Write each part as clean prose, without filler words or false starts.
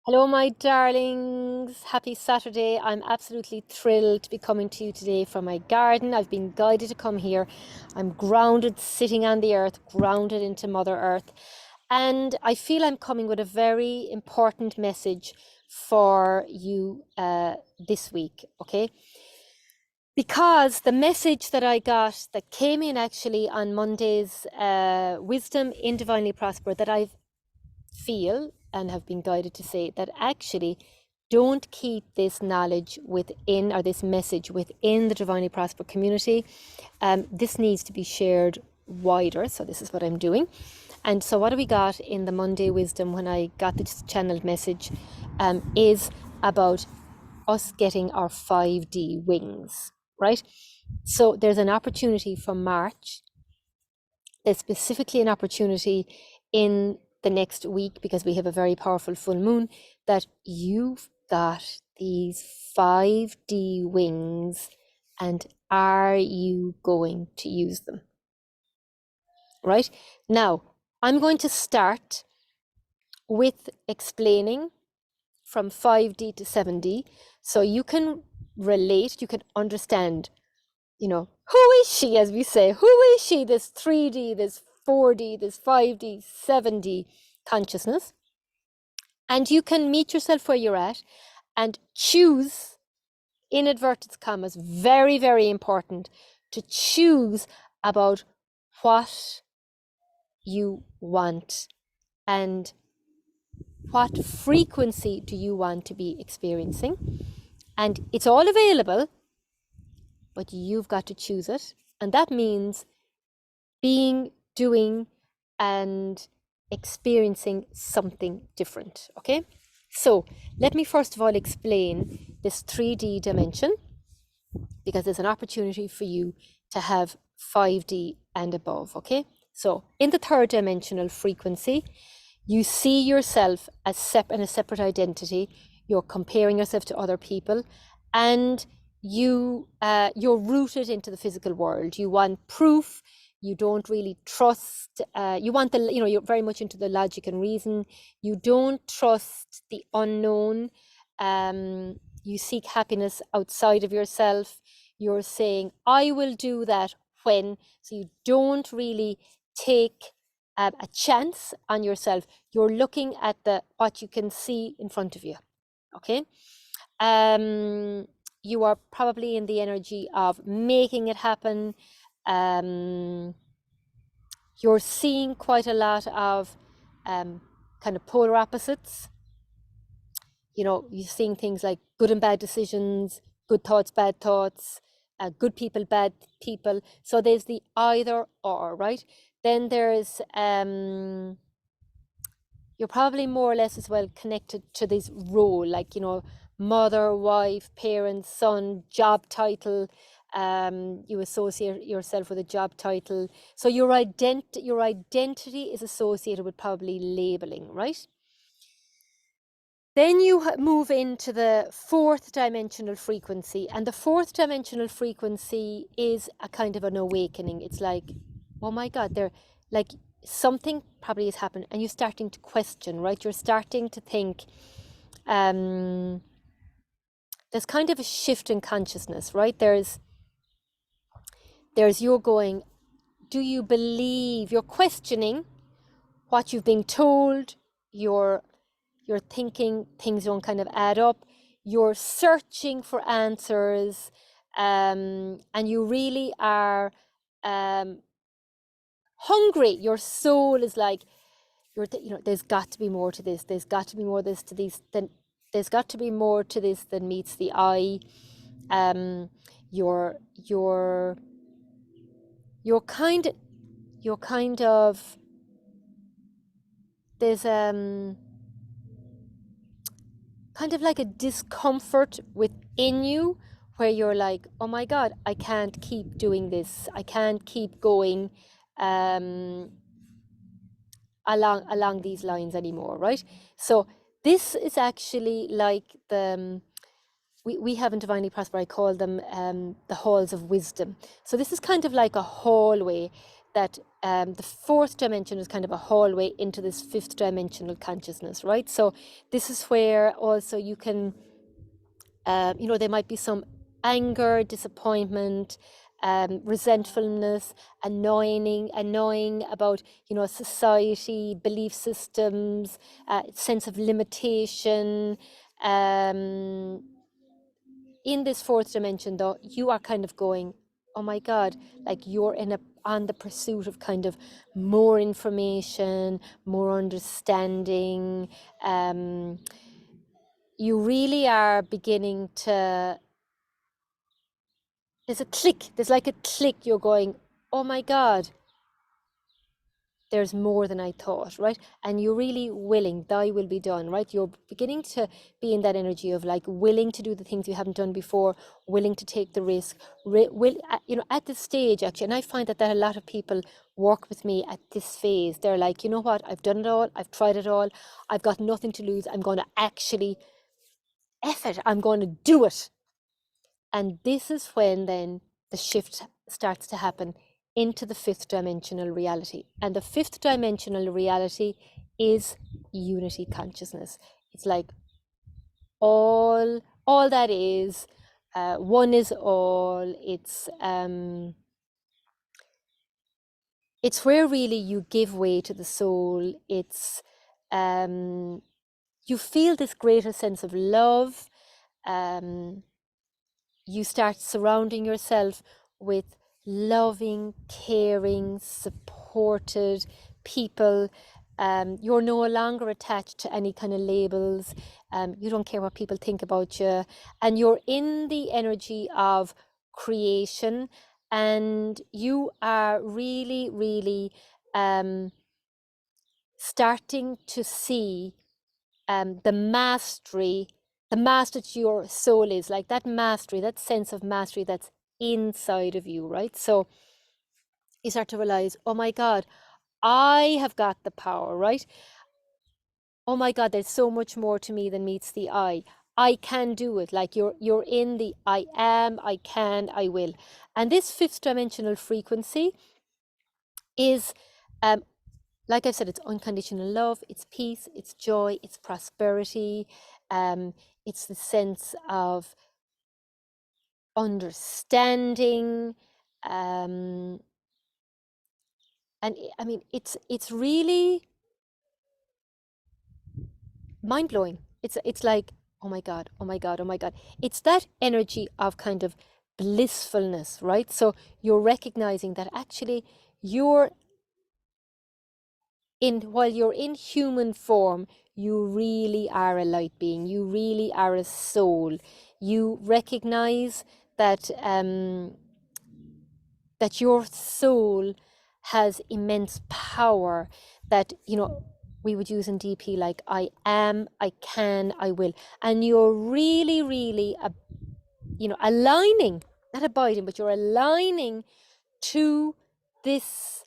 Hello, my darlings. Happy Saturday. I'm absolutely thrilled to be coming to you today from my garden. I've been guided to come here. I'm grounded, sitting on the earth, grounded into Mother Earth. And I feel I'm coming with a very important message for you this week, okay? Because the message that I got that came in actually on Monday's Wisdom in Divinely Prosper that I feel and have been guided to say that actually don't keep this knowledge within or this message within the Divinely Prosper community. This needs to be shared wider. So this is what I'm doing. And so what do we got in the Monday wisdom when I got this channeled message is about us getting our 5D wings, right? So there's an opportunity for March. There's specifically an opportunity in the next week because we have a very powerful full moon that you've got these 5D wings, and are you going to use them? Right? Now, I'm going to start with explaining from 5D to 7D so you can relate, you can understand, who is she, as we say? Who is she, this 3D, this 4D, this 5D, 7D consciousness? And you can meet yourself where you're at and choose, in inverted commas, very, very important, to choose about what you want and what frequency do you want to be experiencing. And it's all available, but you've got to choose it. And that means being, doing, and experiencing something different. Okay, so let me first of all explain this 3D dimension, because there's an opportunity for you to have 5D and above. Okay, so in the third dimensional frequency, you see yourself as in a separate identity. You're comparing yourself to other people, and you're rooted into the physical world. You want proof. You don't really trust. You want you're very much into the logic and reason. You don't trust the unknown. You seek happiness outside of yourself. You're saying, I will do that when. So you don't really take a chance on yourself. You're looking at what you can see in front of you. Okay. You are probably in the energy of making it happen. You're seeing quite a lot of kind of polar opposites. You're seeing things like good and bad decisions, good thoughts, bad thoughts, good people, bad people. So there's the either or, right? Then there's you're probably more or less as well connected to this role, like mother, wife, parent, son, job title. You associate yourself with a job title, so your identity is associated with probably labeling, right? Then you move into the fourth dimensional frequency, and the fourth dimensional frequency is a kind of an awakening. It's like, oh my God, they're like something probably has happened, and you're starting to question, right? You're starting to think, there's kind of a shift in consciousness, right? There's you're going, do you believe? You're questioning what you've been told. You're thinking things don't kind of add up. You're searching for answers, and you really are hungry. Your soul is like, there's got to be more to this. There's got to be more this to these. Then there's got to be more to this than meets the eye. You're kind of there's kind of like a discomfort within you where you're like, oh my God, I can't keep doing this. I can't keep going along these lines anymore, right? So this is actually like we have in Divinely Prosper, I call them the halls of wisdom. So this is kind of like a hallway that the fourth dimension is kind of a hallway into this fifth dimensional consciousness, right? So this is where also you can, there might be some anger, disappointment, resentfulness, annoying about, society, belief systems, sense of limitation. In this fourth dimension, though, you are kind of going, oh my God, like you're on the pursuit of kind of more information, more understanding. You really are beginning to, there's like a click, you're going, oh my God, there's more than I thought, right? And you're really willing, thy will be done, right? You're beginning to be in that energy of like willing to do the things you haven't done before, willing to take the risk, at this stage actually. And I find that a lot of people work with me at this phase. They're like, you know what, I've done it all, I've tried it all, I've got nothing to lose, I'm going to actually F it, I'm going to do it. And this is when then the shift starts to happen into the fifth dimensional reality. And the fifth dimensional reality is unity consciousness. It's like all that is, one is all. It's where really you give way to the soul. It's you feel this greater sense of love. You start surrounding yourself with loving, caring, supported people. You're no longer attached to any kind of labels. You don't care what people think about you. And you're in the energy of creation. And you are really, really starting to see the mastery, the master that your soul is, like that mastery, that sense of mastery that's inside of you, right? So you start to realize, oh my God, I have got the power, right? Oh my God, there's so much more to me than meets the eye. I can do it. Like you're in the I am, I can, I will. And this fifth dimensional frequency is like I've said, it's unconditional love, it's peace, it's joy, it's prosperity, it's the sense of understanding, and I mean, it's really mind blowing. It's like, oh my God, oh my God, oh my God. It's that energy of kind of blissfulness, right? So you're recognizing that actually you're while you're in human form, you really are a light being. You really are a soul. You recognize that that your soul has immense power. That we would use in DP like I am, I can, I will, and you're really, really, aligning, not abiding, but you're aligning to this.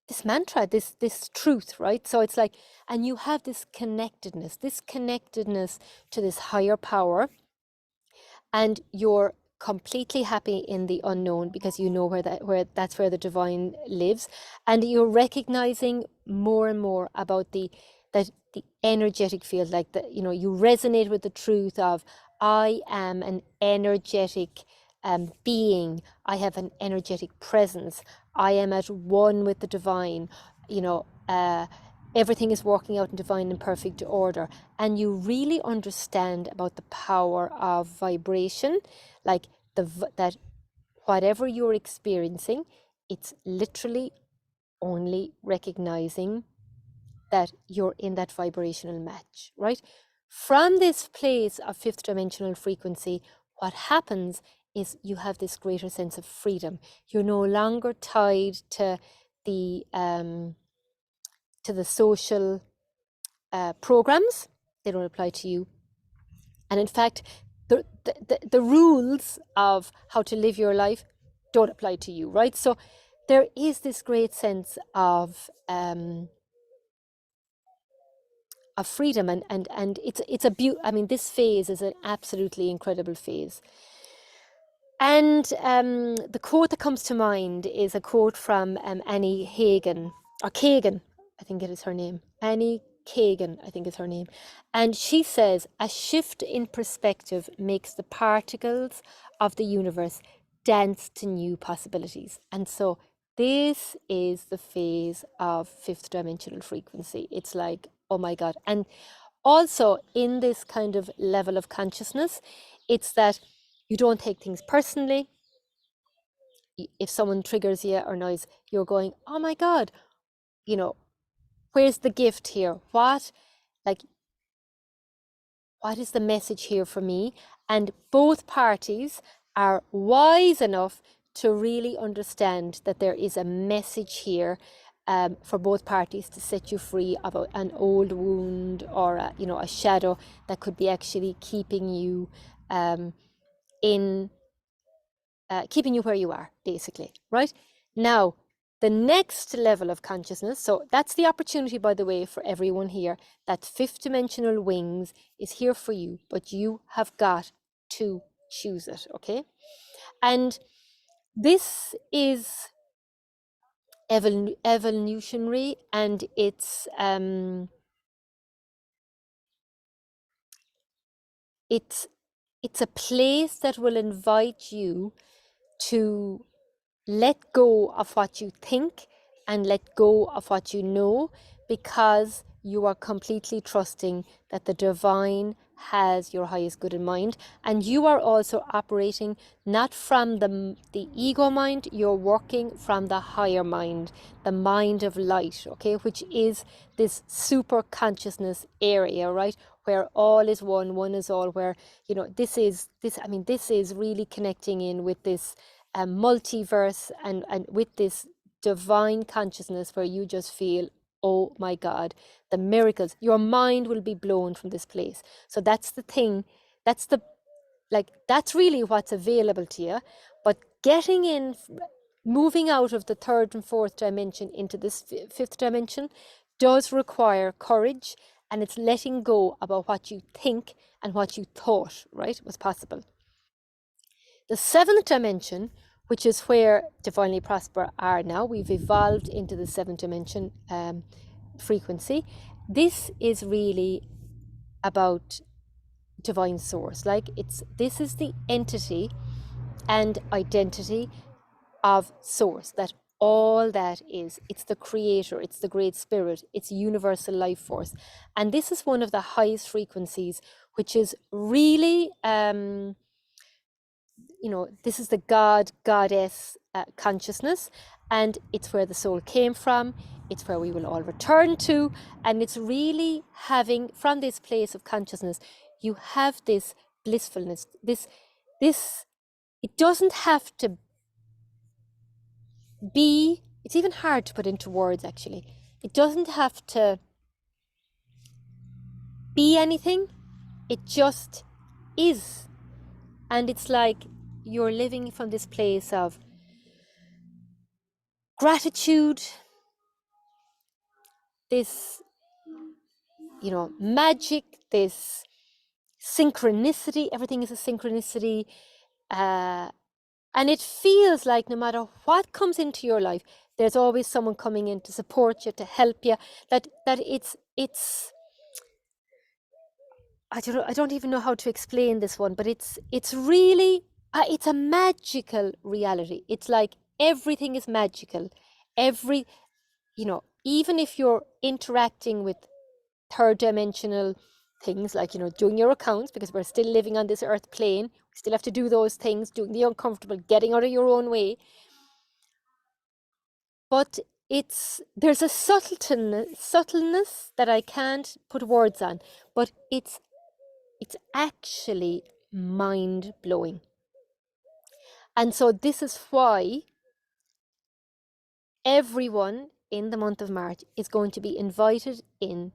This mantra, this truth, right? So it's like, and you have this connectedness to this higher power, and you're completely happy in the unknown because you know that's where the divine lives, and you're recognizing more and more about the energetic field, like you resonate with the truth of I am an energetic being. I have an energetic presence. I am at one with the divine. Everything is working out in divine and perfect order. And you really understand about the power of vibration, like that whatever you're experiencing, it's literally only recognizing that you're in that vibrational match, right? From this place of fifth dimensional frequency, what happens is you have this greater sense of freedom. You're no longer tied to the social programs. They don't apply to you. And in fact, the rules of how to live your life don't apply to you, right? So there is this great sense of freedom, and it's a I mean, this phase is an absolutely incredible phase. And the quote that comes to mind is a quote from Annie Hagen, or Kagan, I think it is her name. Annie Kagan, I think is her name. And she says, a shift in perspective makes the particles of the universe dance to new possibilities. And so this is the phase of fifth dimensional frequency. It's like, oh my God. And also in this kind of level of consciousness, it's that you don't take things personally. If someone triggers you or noise, you're going, oh my God, you know, where's the gift here? Like, what is the message here for me? And both parties are wise enough to really understand that there is a message here for both parties to set you free of an old wound or a shadow that could be actually keeping you in keeping you where you are, basically, right? Now, the next level of consciousness, so that's the opportunity, by the way, for everyone here, that fifth dimensional wings is here for you, but you have got to choose it, okay? And this is evolutionary, and it's a place that will invite you to let go of what you think and let go of what you know, because you are completely trusting that the divine has your highest good in mind, and you are also operating not from the ego mind. You're working from the higher mind, the mind of light, okay, which is this super consciousness area, right, where all is one is all, where this is really connecting in with this multiverse and with this divine consciousness, where you just feel, oh my God, the miracles, your mind will be blown from this place. So that's the thing, that's really what's available to you. But getting in, moving out of the third and fourth dimension into this fifth dimension does require courage, and it's letting go about what you think and what you thought, right, was possible. The seventh dimension, which is where Divinely Prosper are now, we've evolved into the seventh dimension frequency. This is really about divine source. This is the entity and identity of source, that all that is. It's the creator, it's the great spirit, it's universal life force. And this is one of the highest frequencies, which is really this is the God, goddess consciousness, and it's where the soul came from. It's where we will all return to, and it's really having, from this place of consciousness, you have this blissfulness, this, it doesn't have to be, it's even hard to put into words, actually. It doesn't have to be anything, it just is. And it's like you're living from this place of gratitude, this, magic, this synchronicity. Everything is a synchronicity. And it feels like no matter what comes into your life, there's always someone coming in to support you, to help you. That it's I don't even know how to explain this one, but it's really it's a magical reality. It's like everything is magical. Even if you're interacting with third dimensional things, like doing your accounts, because we're still living on this earth plane, we still have to do those things, doing the uncomfortable, getting out of your own way. But there's a subtleness that I can't put words on, but it's actually mind-blowing. And so this is why everyone in the month of March is going to be invited in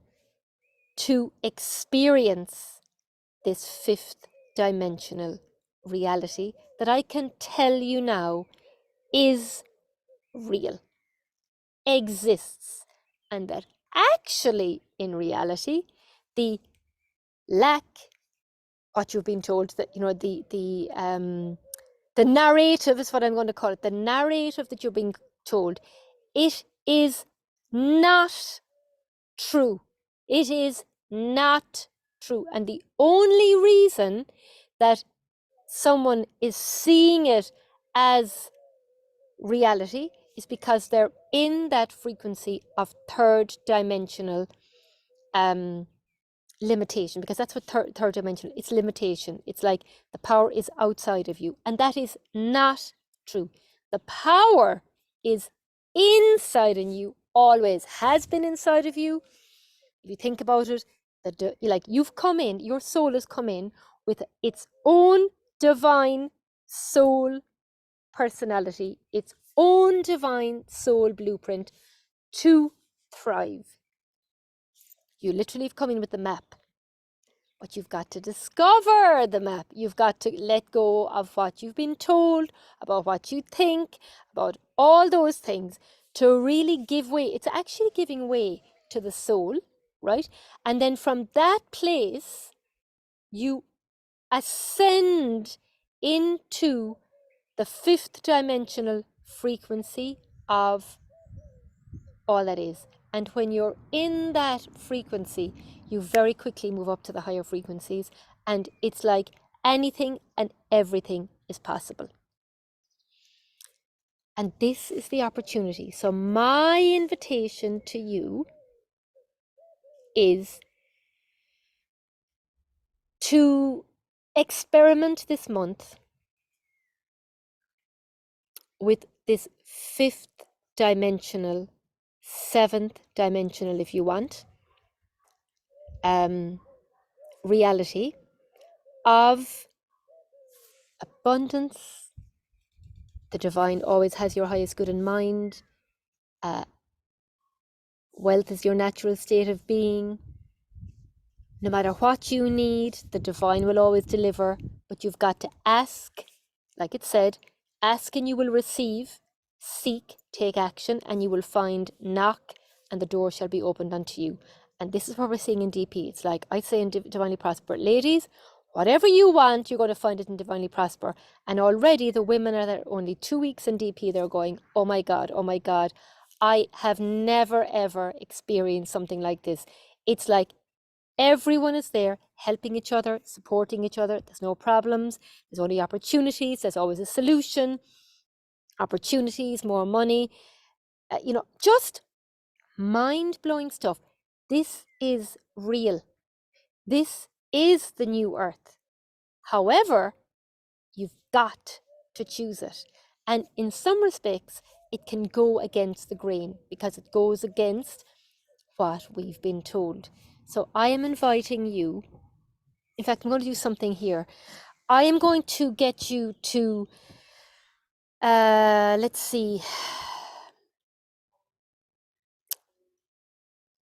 to experience this fifth dimensional reality that I can tell you now is real, exists, and that actually in reality the lack, what you've been told, that The narrative is what I'm going to call it. The narrative that you're being told. It is not true. It is not true. And the only reason that someone is seeing it as reality is because they're in that frequency of third dimensional limitation, because that's what third dimensional, it's limitation. It's like the power is outside of you, and that is not true. The power is inside in you, always has been inside of you. If you think about it, like you've come in, your soul has come in with its own divine soul personality, its own divine soul blueprint to thrive. You literally have come in with the map, but you've got to discover the map. You've got to let go of what you've been told, about what you think, about all those things, to really give way. It's actually giving way to the soul, right? And then from that place, you ascend into the fifth dimensional frequency of all that is. And when you're in that frequency, you very quickly move up to the higher frequencies, and it's like anything and everything is possible. And this is the opportunity. So my invitation to you is to experiment this month with this fifth dimensional, seventh dimensional, if you want, reality of abundance. The divine always has your highest good in mind. Wealth is your natural state of being. No matter what you need, the divine will always deliver, but you've got to ask, like it said, ask and you will receive, seek, take action, and you will find, knock, and the door shall be opened unto you. And this is what we're seeing in DP. It's like I say in Divinely Prosper, ladies, whatever you want, you're going to find it in Divinely Prosper. And already the women are there only 2 weeks in DP, they're going, oh my God, I have never ever experienced something like this. It's like everyone is there helping each other, supporting each other. There's no problems. There's only opportunities. There's always a solution. Opportunities, more money, just mind-blowing stuff. This is real. This is the new earth. However, you've got to choose it. And in some respects, it can go against the grain because it goes against what we've been told. So I am inviting you. In fact, I'm going to do something here. I am going to get you to, let's see.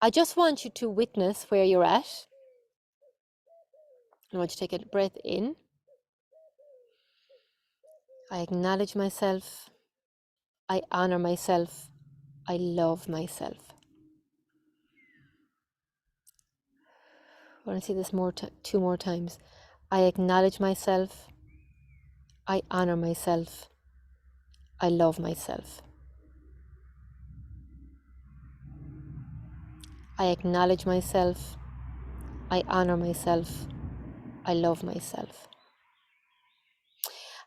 I just want you to witness where you're at. I want you to take a breath in. I acknowledge myself. I honor myself. I love myself. I want to say this two more times. I acknowledge myself. I honor myself. I love myself. I acknowledge myself. I honor myself. I love myself.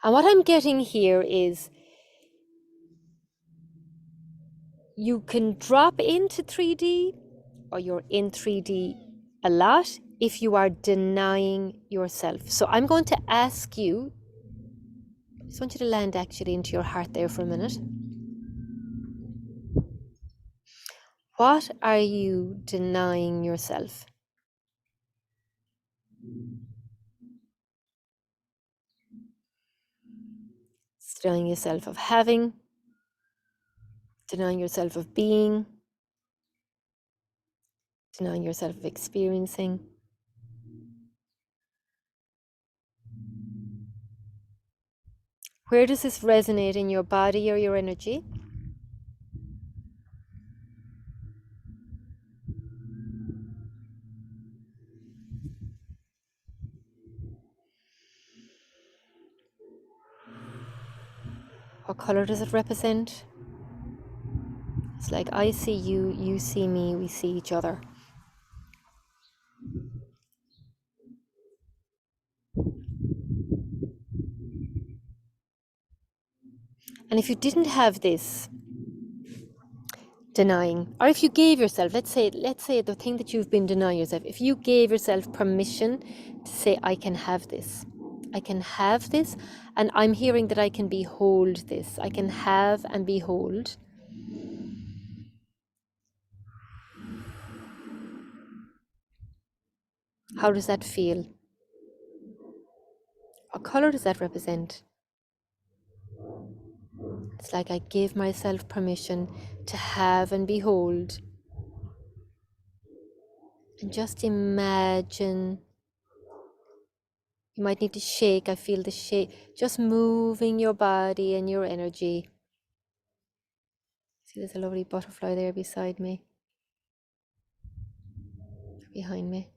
And what I'm getting here is you can drop into 3D, or you're in 3D a lot if you are denying yourself. So I'm going to ask you, I just want you to land actually into your heart there for a minute. What are you denying yourself? Denying yourself of having, denying yourself of being, denying yourself of experiencing. Where does this resonate in your body or your energy? What color does it represent? It's like I see you, you see me, we see each other. And if you didn't have this denying, or if you gave yourself, let's say the thing that you've been denying yourself, if you gave yourself permission to say, I can have this, and I'm hearing that I can behold this, I can have and behold. How does that feel? What color does that represent? It's like I give myself permission to have and behold. And just imagine. You might need to shake. I feel the shake. Just moving your body and your energy. See, there's a lovely butterfly there beside me, behind me.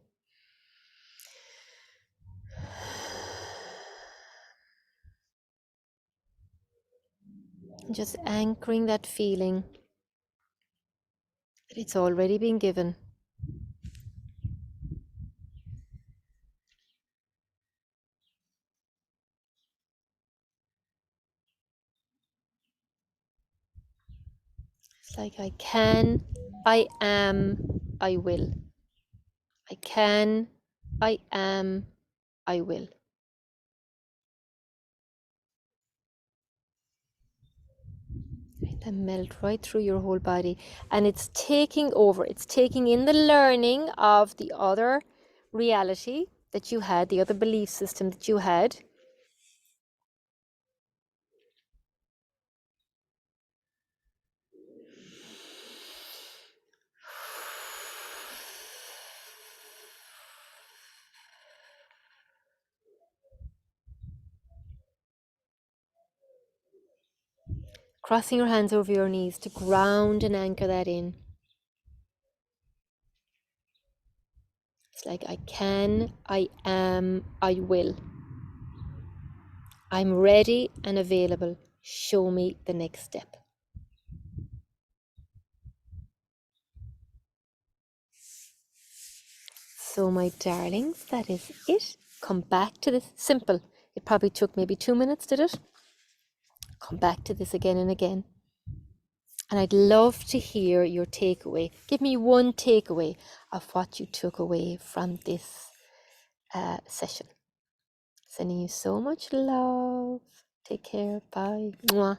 And just anchoring that feeling that it's already been given. It's like I can, I am, I will. I can, I am, I will. Then melt right through your whole body. And it's taking over. It's taking in the learning of the other reality that you had, the other belief system that you had. Crossing your hands over your knees to ground and anchor that in. It's like I can, I am, I will. I'm ready and available. Show me the next step. So my darlings, that is it. Come back to this. Simple. It probably took maybe 2 minutes, did it? Come back to this again and again. And I'd love to hear your takeaway. Give me one takeaway of what you took away from this session. Sending you so much love. Take care. Bye. Mwah.